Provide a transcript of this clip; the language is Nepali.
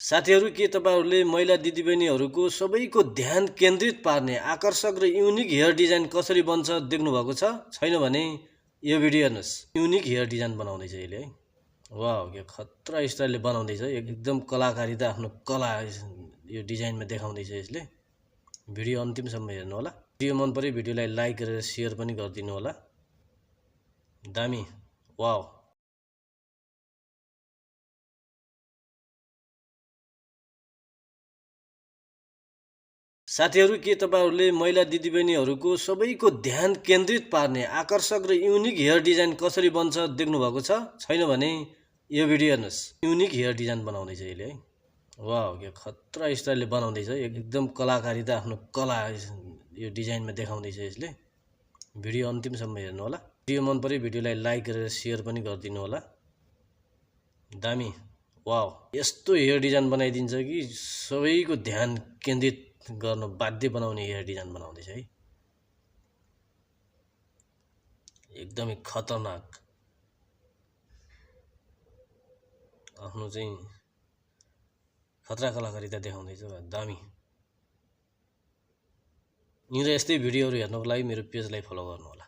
साथीहरू, के तपाईहरुले महिला दिदीबहिनीहरूको सबैको ध्यान केन्द्रित पार्ने आकर्षक र युनिक हेयर डिजाइन कसरी बन्छ देख्नु भएको छ? छैन भने यो भिडियो हेर्नुस्। युनिक हेयर डिजाइन बनाउँदैछ यसले है। वाउ, के खतरा स्टाइलले बनाउँदैछ। एकदम कलाकारिता आफ्नो कला यो डिजाइनमा देखाउँदैछ यसले। भिडियो अन्तिमसम्म हेर्नु होला। भिडियो मन पर्यो भिडियोलाई लाइक गरेर शेयर पनि गरिदिनु होला। दामी, वाउ। साथीहरू, के तपाईहरुले महिला दिदीबहिनीहरूको सबैको ध्यान केन्द्रित पार्ने आकर्षक र युनिक हेयर डिजाइन कसरी बन्छ देख्नु भएको छ? छैन भने यो भिडियो हेर्नुस्। युनिक हेयर डिजाइन बनाउँदैछ यसले है। वाउ, के खतरा स्टाइलले बनाउँदैछ। एकदम कलाकारिता आफ्नो कला यो डिजाइनमा देखाउँदैछ यसले। भिडियो अन्तिमसम्म हेर्नु होला। भिडियो मन पर्यो भिडियोलाई लाइक गरेर शेयर पनि गरिदिनु होला। दामी, वाउ। यस्तो हेयर डिजाइन बनाइदिन्छ कि सबैको ध्यान केन्द्रित गर्न बाध्य बनाउने हेयर डिजाइन बनाउँदैछ है। एकदमै खतरनाक। आफ्नो चाहिँ खतरा कलाकारिता देखाउँदैछ। दामी। यिनीहरू यस्तै भिडियोहरू हेर्नको लागि मेरो पेजलाई फलो गर्नु होला।